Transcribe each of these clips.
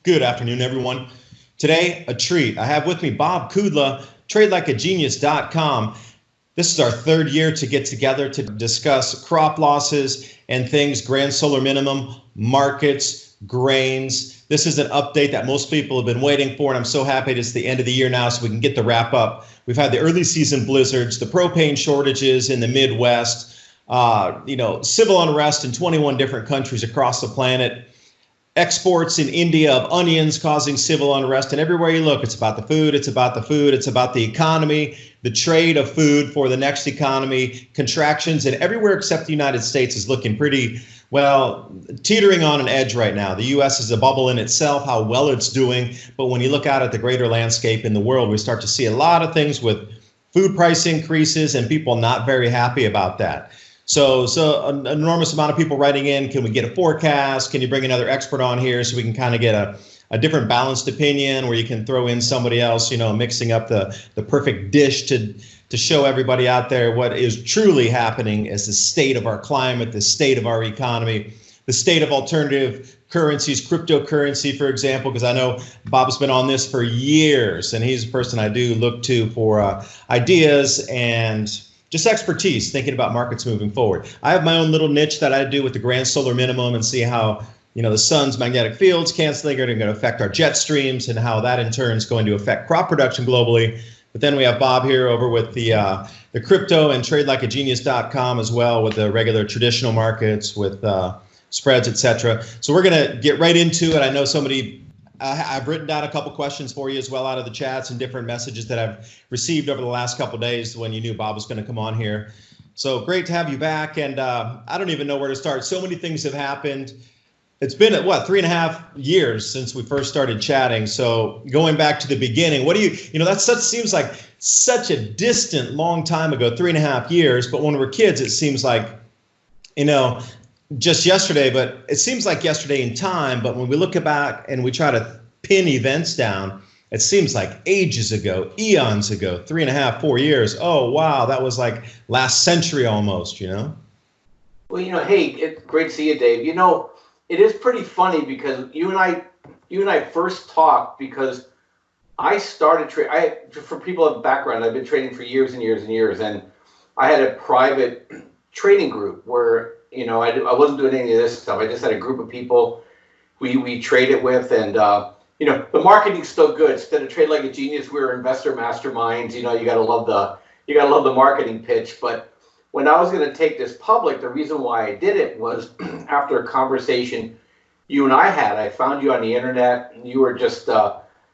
Good afternoon, everyone. Today, a treat. I have with me Bob Kudla, TradeLikeAGenius.com. This is our third year to get together to discuss crop losses and things, grand solar minimum, markets, grains. This is an update that most people have been waiting for, and I'm so happy it's the end of the year now so we can get the wrap up. We've had the early season blizzards, the propane shortages in the Midwest, civil unrest in 21 different countries across the planet. Exports in India of onions causing civil unrest, and everywhere you look, it's about the food, it's about the food, it's about the economy, the trade of food for the next economy, contractions, and everywhere except the United States is looking pretty, well, teetering on an edge right now. The U.S. is a bubble in itself, how well it's doing, but when you look out at the greater landscape in the world, we start to see a lot of things with food price increases and people not very happy about that. So an enormous amount of people writing in, can we get a forecast? Can you bring another expert on here so we can kind of get a different balanced opinion where you can throw in somebody else, mixing up the perfect dish to show everybody out there what is truly happening as the state of our climate, the state of our economy, the state of alternative currencies, cryptocurrency, for example, because I know Bob's been on this for years and he's a person I do look to for ideas and just expertise thinking about markets moving forward. I have my own little niche that I do with the grand solar minimum and see how the sun's magnetic fields canceling are going to affect our jet streams and how that in turn is going to affect crop production globally. But then we have Bob here over with the crypto and TradeLikeAGenius.com as well with the regular traditional markets with spreads, etc. So we're going to get right into it. I know I've written down a couple questions for you as well out of the chats and different messages that I've received over the last couple of days when you knew Bob was going to come on here. So great to have you back. And I don't even know where to start. So many things have happened. It's been, 3.5 years since we first started chatting. So going back to the beginning, seems like such a distant, long time ago, 3.5 years. But when we're kids, it seems like, just yesterday, but it seems like yesterday in time. But when we look back and we try to pin events down, it seems like ages ago, eons ago, 3.5, 4 years. Oh, wow, that was like last century almost, Well, hey, it's great to see you, Dave. It is pretty funny because you and I first talked because I started trading. For people of background, I've been trading for years and years and years, and I had a private trading group where I wasn't doing any of this stuff. I just had a group of people we traded with, and the marketing's still good. Instead of Trade Like a Genius, we were investor masterminds. You gotta love the marketing pitch. But when I was going to take this public, the reason why I did it was after a conversation you and I had. I found you on the internet, and you were just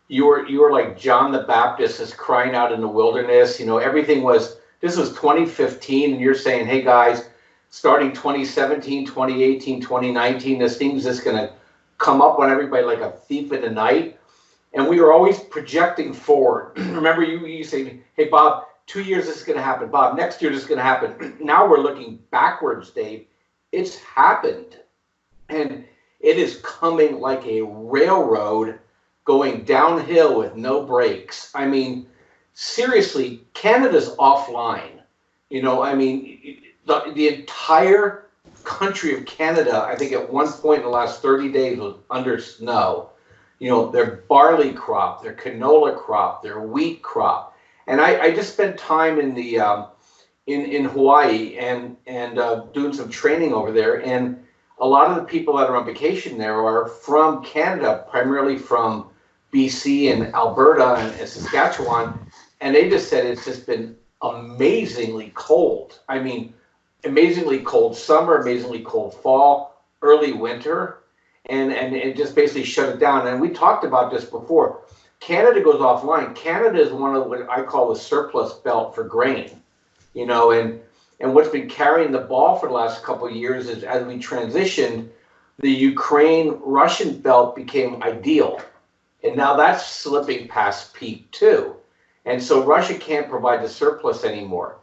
you were like John the Baptist is crying out in the wilderness. This was 2015, and you're saying, hey guys, starting 2017, 2018, 2019, this thing's just going to come up on everybody like a thief in the night. And we were always projecting forward. Remember you saying, hey, Bob, 2 years this is going to happen. Bob, next year this is going to happen. Now we're looking backwards, Dave. It's happened. And it is coming like a railroad going downhill with no brakes. I mean, seriously, Canada's offline. The entire country of Canada, I think at one point in the last 30 days was under snow. Their barley crop, their canola crop, their wheat crop. And I just spent time in the in Hawaii and doing some training over there. And a lot of the people that are on vacation there are from Canada, primarily from BC and Alberta and Saskatchewan. And they just said it's just been amazingly cold. I mean, amazingly cold summer, amazingly cold fall, early winter, and it just basically shut it down. And we talked about this before. Canada goes offline. Canada is one of what I call the surplus belt for grain, and what's been carrying the ball for the last couple of years is as we transitioned, the Ukraine-Russian belt became ideal. And now that's slipping past peak too. And so Russia can't provide the surplus anymore.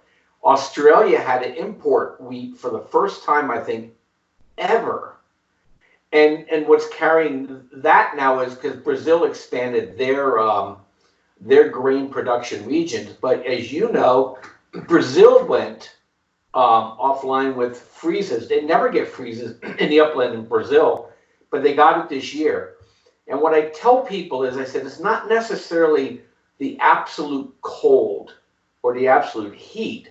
Australia had to import wheat for the first time, I think, ever. And what's carrying that now is because Brazil expanded their grain production regions. But as you know, Brazil went offline with freezes. They never get freezes in the upland in Brazil, but they got it this year. And what I tell people is, I said, it's not necessarily the absolute cold or the absolute heat.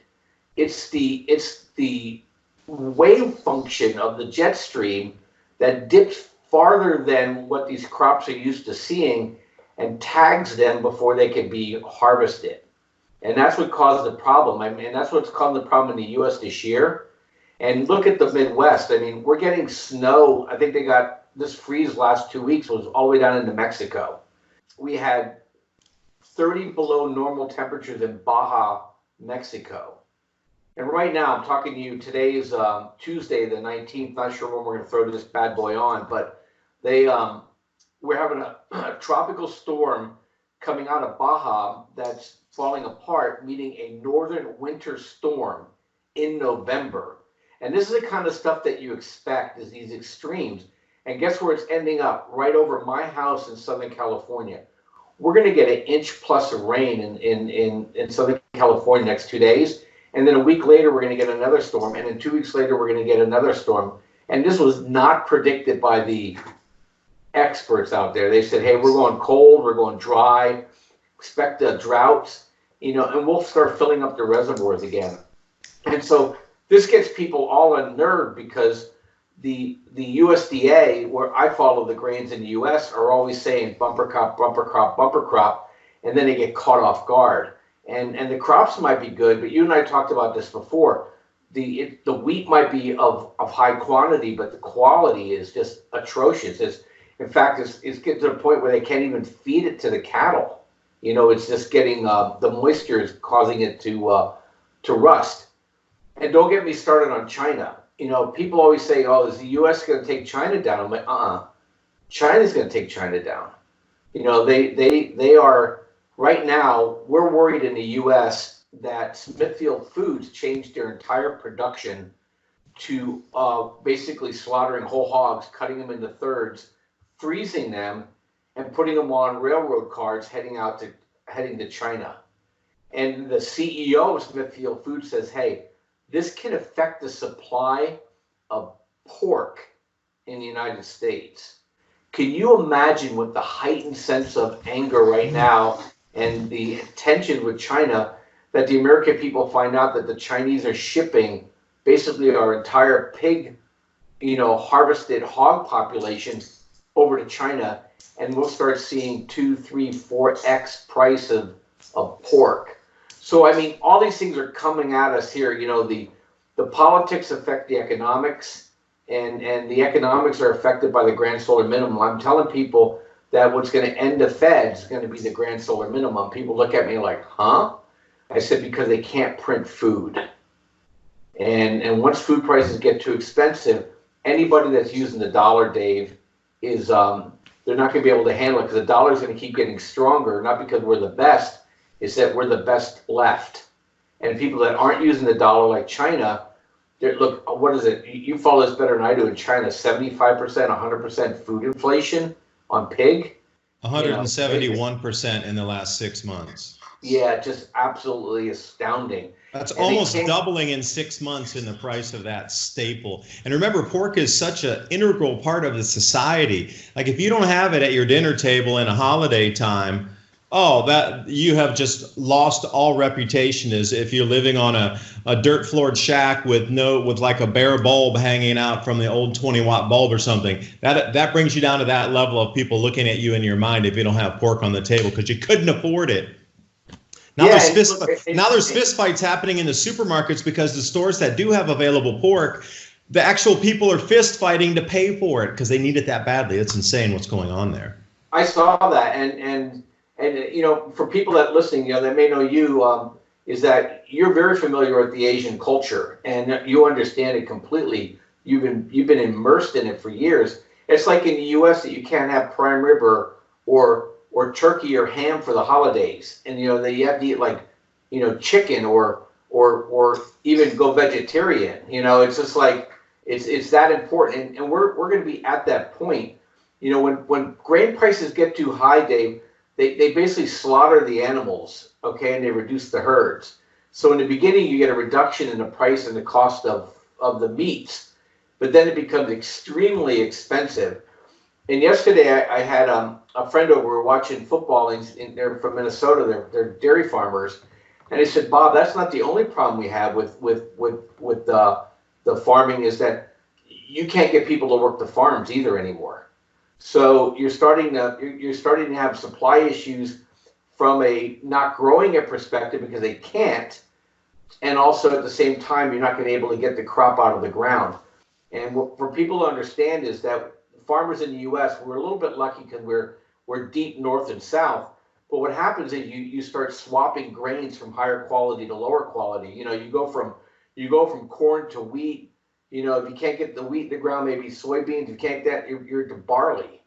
It's the wave function of the jet stream that dips farther than what these crops are used to seeing and tags them before they can be harvested. And that's what caused the problem. I mean, that's what's caused the problem in the U.S. this year. And look at the Midwest. I mean, we're getting snow. I think they got this freeze last 2 weeks was all the way down into Mexico. We had 30 below normal temperatures in Baja, Mexico. And right now, I'm talking to you, today's Tuesday, the 19th. Not sure when we're going to throw this bad boy on, but we're having a tropical storm coming out of Baja that's falling apart, meaning a northern winter storm in November. And this is the kind of stuff that you expect, is these extremes. And guess where it's ending up? Right over my house in Southern California. We're going to get an inch plus of rain in Southern California next 2 days. And then a week later, we're going to get another storm. And then 2 weeks later, we're going to get another storm. And this was not predicted by the experts out there. They said, hey, we're going cold, we're going dry, expect droughts, and we'll start filling up the reservoirs again. And so this gets people all unnerved because the USDA, where I follow the grains in the US, are always saying bumper crop, bumper crop, bumper crop, and then they get caught off guard. And the crops might be good, but you and I talked about this before. The wheat might be of high quantity, but the quality is just atrocious. In fact, it's getting to the point where they can't even feed it to the cattle. It's just getting the moisture is causing it to rust. And don't get me started on China. People always say, "Oh, is the U.S. going to take China down?" I'm like, China's going to take China down. They are right now. We're worried in the U.S. that Smithfield Foods changed their entire production to basically slaughtering whole hogs, cutting them into thirds, freezing them, and putting them on railroad cars heading to China. And the CEO of Smithfield Foods says, "Hey, this can affect the supply of pork in the United States." Can you imagine, with the heightened sense of anger right now and the tension with China, that the American people find out that the Chinese are shipping basically our entire pig, harvested hog population over to China, and we'll start seeing 2, 3, 4x price of pork. So, I mean, all these things are coming at us here. The politics affect the economics, and the economics are affected by the grand solar minimum. I'm telling people that what's going to end the Fed is going to be the grand solar minimum. People look at me like, huh? I said, because they can't print food. And once food prices get too expensive, anybody that's using the dollar, Dave, is they're not going to be able to handle it, because the dollar is going to keep getting stronger, not because we're the best, it's that we're the best left. And people that aren't using the dollar, like China, look, what is it? You follow this better than I do. In China, 75%, 100% food inflation on pig. 171% in the last 6 months. Yeah, just absolutely astounding. That's almost doubling in 6 months in the price of that staple. And remember, pork is such an integral part of the society. Like, if you don't have it at your dinner table in a holiday time, that you have just lost all reputation. As if you're living on a dirt floored shack with like a bare bulb hanging out from the old 20-watt bulb or something. That brings you down to that level of people looking at you in your mind if you don't have pork on the table because you couldn't afford it. Now there's fist fights happening in the supermarkets because the stores that do have available pork, the actual people are fist fighting to pay for it because they need it that badly. It's insane what's going on there. I saw that, and for people that listening, that may know you, is that you're very familiar with the Asian culture and you understand it completely. You've been immersed in it for years. It's like in the U.S. that you can't have prime rib or turkey or ham for the holidays, and that you have to eat chicken or even go vegetarian. It's just like it's that important, and we're going to be at that point. When grain prices get too high, Dave, they basically slaughter the animals, okay, and they reduce the herds. So in the beginning, you get a reduction in the price and the cost of the meats, but then it becomes extremely expensive. And yesterday I had a friend over, we were watching football, they're from Minnesota, they're dairy farmers. And he said, Bob, that's not the only problem we have with the farming, is that you can't get people to work the farms either anymore. So you're starting to have supply issues from a not growing it perspective because they can't, and also at the same time you're not going to be able to get the crop out of the ground. And what for people to understand is that farmers in the U.S., we're a little bit lucky because we're deep north and south. But what happens is you start swapping grains from higher quality to lower quality. You go from corn to wheat. If you can't get the wheat in the ground, maybe soybeans. If you can't get that, you're to barley.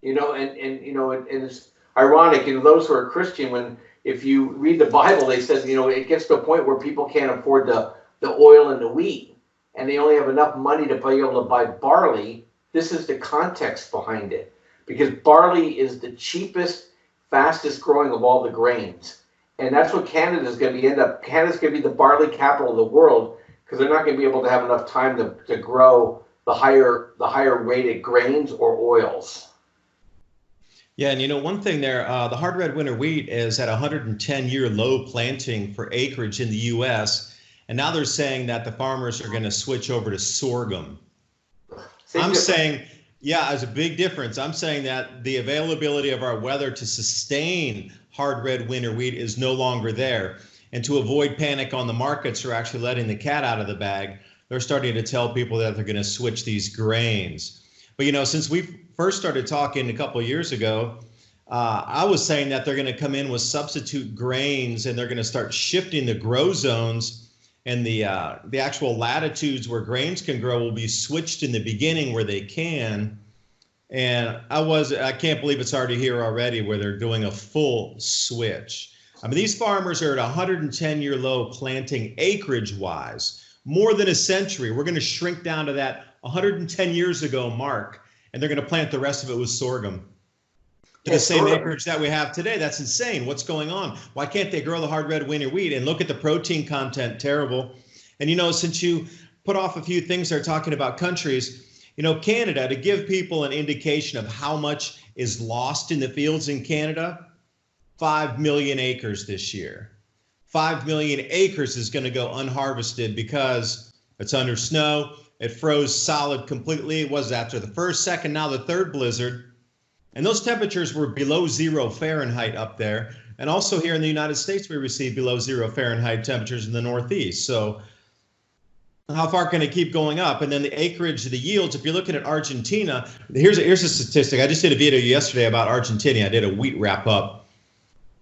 And it's ironic. Those who are Christian, if you read the Bible, they said it gets to a point where people can't afford the oil and the wheat, and they only have enough money to be able to buy barley. This is the context behind it, because barley is the cheapest, fastest growing of all the grains. And that's what Canada's going to be Canada's going to be the barley capital of the world, because they're not going to be able to have enough time to grow the higher rated grains or oils. Yeah, and one thing there, the hard red winter wheat is at 110-year low planting for acreage in the U.S., and now they're saying that the farmers are going to switch over to sorghum. I'm saying, yeah, there's a big difference. I'm saying that the availability of our weather to sustain hard red winter wheat is no longer there. And to avoid panic on the markets, or actually letting the cat out of the bag, they're starting to tell people that they're going to switch these grains. But, since we first started talking a couple of years ago, I was saying that they're going to come in with substitute grains, and they're going to start shifting the grow zones, and the actual latitudes where grains can grow will be switched in the beginning where they can. And I can't believe it's already here already, where they're doing a full switch. I mean, these farmers are at 110-year low planting acreage wise, more than a century. We're going to shrink down to that 110 years ago mark, and they're going to plant the rest of it with sorghum. To the same acreage that we have today. That's insane. What's going on? Why can't they grow the hard red winter wheat? And look at the protein content, terrible. And since you put off a few things there talking about countries, Canada, to give people an indication of how much is lost in the fields in Canada, 5 million acres this year. 5 million acres is going to go unharvested because it's under snow. It froze solid completely. It was after the first, second, now the third blizzard. And those temperatures were below 0 Fahrenheit up there. And also here in the United States, we received below 0 Fahrenheit temperatures in the Northeast. So how far can it keep going up? And then the acreage, the yields, if you're looking at Argentina, here's a statistic. I just did a video yesterday about Argentina. I did a wheat wrap up.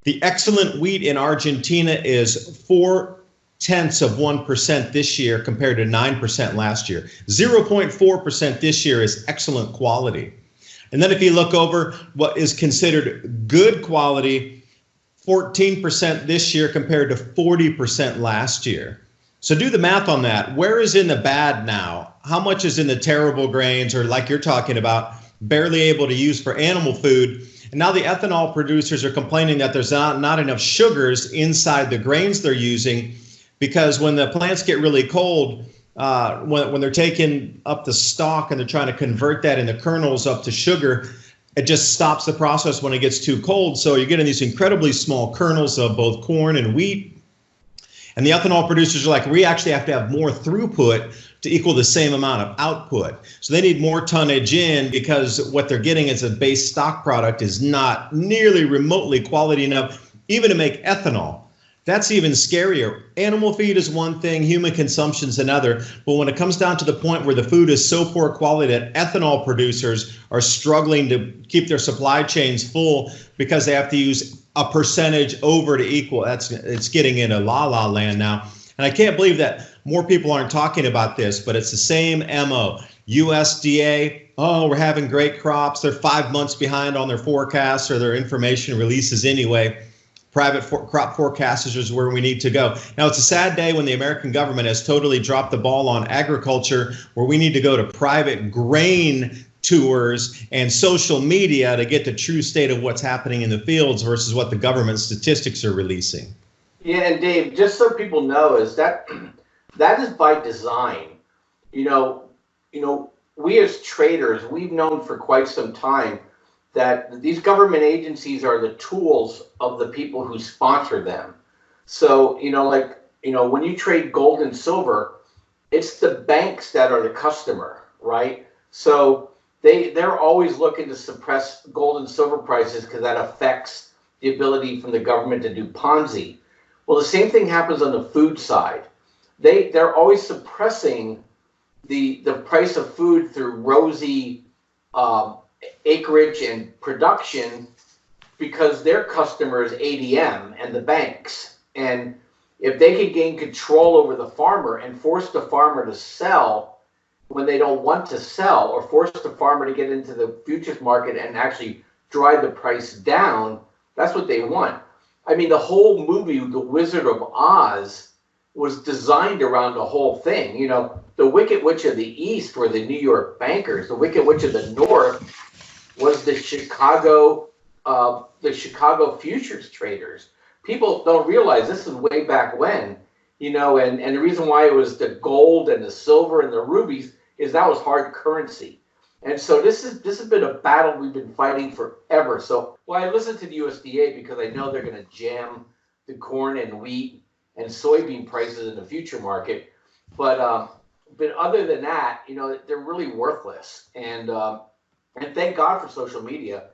The excellent wheat in Argentina is 0.4% this year compared to 9% last year. 0.4% this year is excellent quality. And then if you look over what is considered good quality, 14% this year compared to 40% last year. So do the math on that. Where is in the bad now? How much is in the terrible grains, or like you're talking about, barely able to use for animal food? And now the ethanol producers are complaining that there's not enough sugars inside the grains they're using, because when the plants get really cold, when they're taking up the stalk and they're trying to convert that in the kernels up to sugar, it just stops the process when it gets too cold. So you're getting these incredibly small kernels of both corn and wheat. And the ethanol producers are like, we actually have to have more throughput to equal the same amount of output. So they need more tonnage in, because what they're getting as a base stock product is not nearly remotely quality enough even to make ethanol. That's even scarier. Animal feed is one thing, human consumption is another. But when it comes down to the point where the food is so poor quality that ethanol producers are struggling to keep their supply chains full because they have to use a percentage over to equal, it's getting into la-la land now. And I can't believe that more people aren't talking about this, but it's the same MO. USDA, we're having great crops. They're 5 months behind on their forecasts or their information releases anyway. Private crop forecasters is where we need to go. Now, it's a sad day when the American government has totally dropped the ball on agriculture, where we need to go to private grain tours and social media to get the true state of what's happening in the fields versus what the government statistics are releasing. Yeah, and Dave, just so people know, is that is by design. When we as traders, we've known for quite some time that these government agencies are the tools of the people who sponsor them. So, when you trade gold and silver, it's the banks that are the customer, right? So they're always looking to suppress gold and silver prices because that affects the ability from the government to do Ponzi. Well, the same thing happens on the food side. They're always suppressing the price of food through rosy acreage and production because their customer is ADM and the banks. And if they can gain control over the farmer and force the farmer to sell when they don't want to sell, or force the farmer to get into the futures market and actually drive the price down, that's what they want. I mean, the whole movie, The Wizard of Oz, was designed around the whole thing. The Wicked Witch of the East were the New York bankers. The Wicked Witch of the North was the Chicago futures traders. People don't realize this is way back when, and the reason why it was the gold and the silver and the rubies is that was hard currency. And so this has been a battle we've been fighting forever. So, I listen to the USDA because I know they're going to jam the corn and wheat and soybean prices in the future market. But other than that, they're really worthless. And thank God for social media.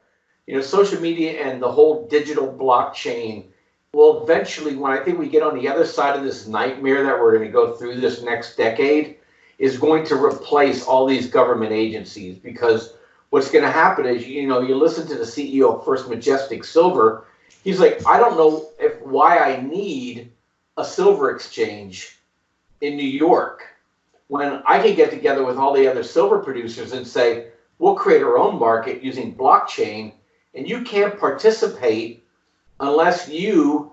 Social media and the whole digital blockchain will eventually, when I think we get on the other side of this nightmare that we're going to go through this next decade, is going to replace all these government agencies. Because what's going to happen is, you listen to the CEO of First Majestic Silver. He's like, I don't know why I need a silver exchange in New York when I can get together with all the other silver producers and say, we'll create our own market using blockchain, and you can't participate unless you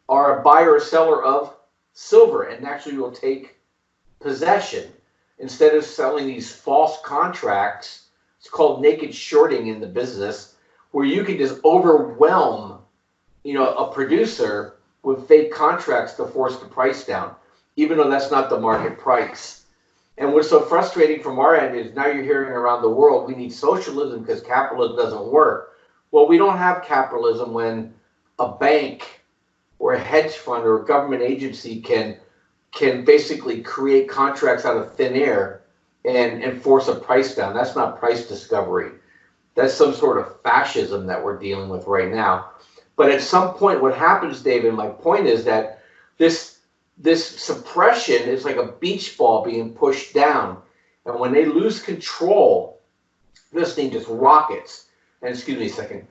are a buyer or seller of silver and actually will take possession instead of selling these false contracts. It's called naked shorting in the business, where you can just overwhelm, a producer with fake contracts to force the price down, even though that's not the market price. And what's so frustrating from our end is now you're hearing around the world, we need socialism because capitalism doesn't work. Well, we don't have capitalism when a bank or a hedge fund or a government agency can basically create contracts out of thin air and force a price down. That's not price discovery. That's some sort of fascism that we're dealing with right now. But at some point, what happens, David, my point is that this suppression is like a beach ball being pushed down. And when they lose control, this thing just rockets. And excuse me a second.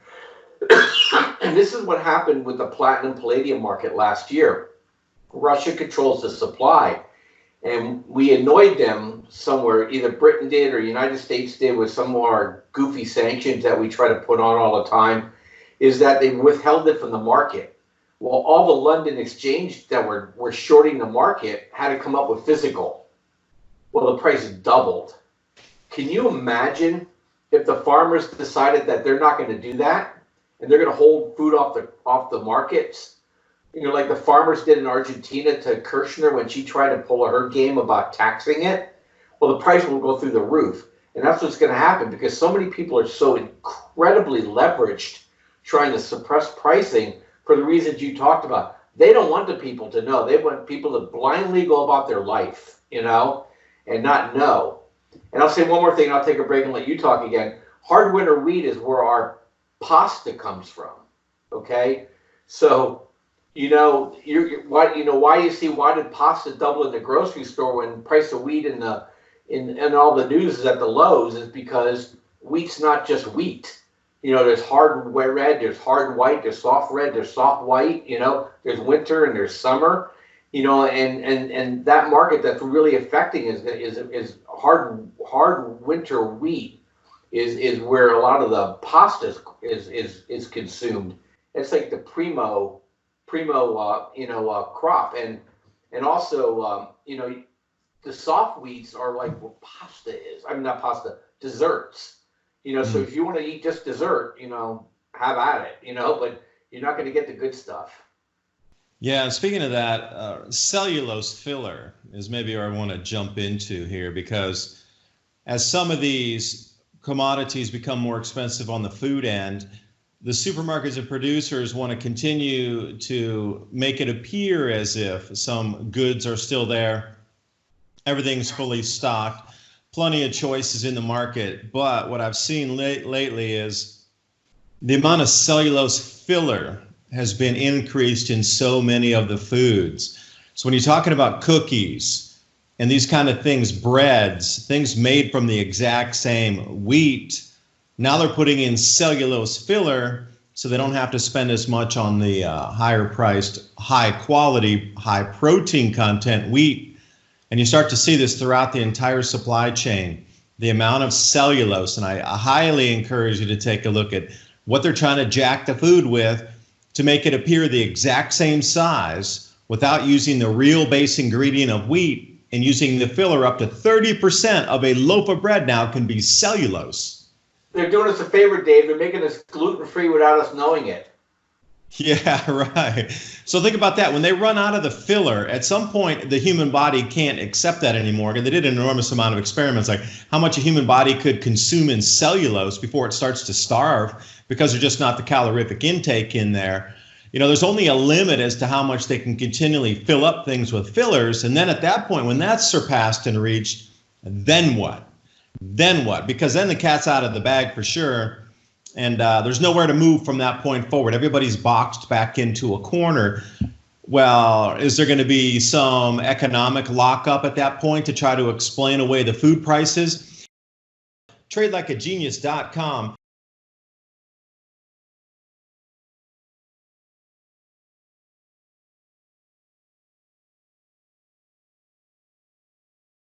And this is what happened with the platinum palladium market last year. Russia controls the supply, and we annoyed them somewhere. Either Britain did or United States did with some of our goofy sanctions that we try to put on all the time, is that they withheld it from the market. Well, all the London exchange that were shorting the market had to come up with physical. Well, the price doubled. Can you imagine if the farmers decided that they're not going to do that and they're going to hold food off the markets? Like the farmers did in Argentina to Kirchner when she tried to pull her game about taxing it. Well, the price will go through the roof. And that's what's going to happen because so many people are so incredibly leveraged trying to suppress pricing for the reasons you talked about. They don't want the people to know. They want people to blindly go about their life, and not know. And I'll say one more thing, and I'll take a break and let you talk again. Hard winter wheat is where our pasta comes from, okay? So, why did pasta double in the grocery store when price of wheat in all the news is at the lows is because wheat's not just wheat. There's hard red, there's hard white, there's soft red, there's soft white, there's winter and there's summer, and that market that's really affecting is hard winter wheat is where a lot of the pasta is consumed. It's like the primo crop, and also the soft wheats are like what pasta is. I mean, not pasta, desserts. So if you want to eat just dessert, have at it, but you're not going to get the good stuff. Yeah, and speaking of that, cellulose filler is maybe where I want to jump into here because as some of these commodities become more expensive on the food end, the supermarkets and producers want to continue to make it appear as if some goods are still there. Everything's fully stocked, plenty of choices in the market. But what I've seen lately is the amount of cellulose filler has been increased in so many of the foods. So when you're talking about cookies and these kind of things, breads, things made from the exact same wheat, now they're putting in cellulose filler so they don't have to spend as much on the higher priced, high quality, high protein content wheat. And you start to see this throughout the entire supply chain, the amount of cellulose. And I highly encourage you to take a look at what they're trying to jack the food with to make it appear the exact same size without using the real base ingredient of wheat, and using the filler. Up to 30% of a loaf of bread now can be cellulose. They're doing us a favor, Dave. They're making us gluten-free without us knowing it. Yeah, right. So think about that. When they run out of the filler, at some point, the human body can't accept that anymore. And they did an enormous amount of experiments, like how much a human body could consume in cellulose before it starts to starve, because there's just not the calorific intake in there. You know, there's only a limit as to how much they can continually fill up things with fillers. And then at that point, when that's surpassed and reached, then what? Then what? Because then the cat's out of the bag for sure. And there's nowhere to move from that point forward. Everybody's boxed back into a corner. Well, is there going to be some economic lockup at that point to try to explain away the food prices? TradeLikeAGenius.com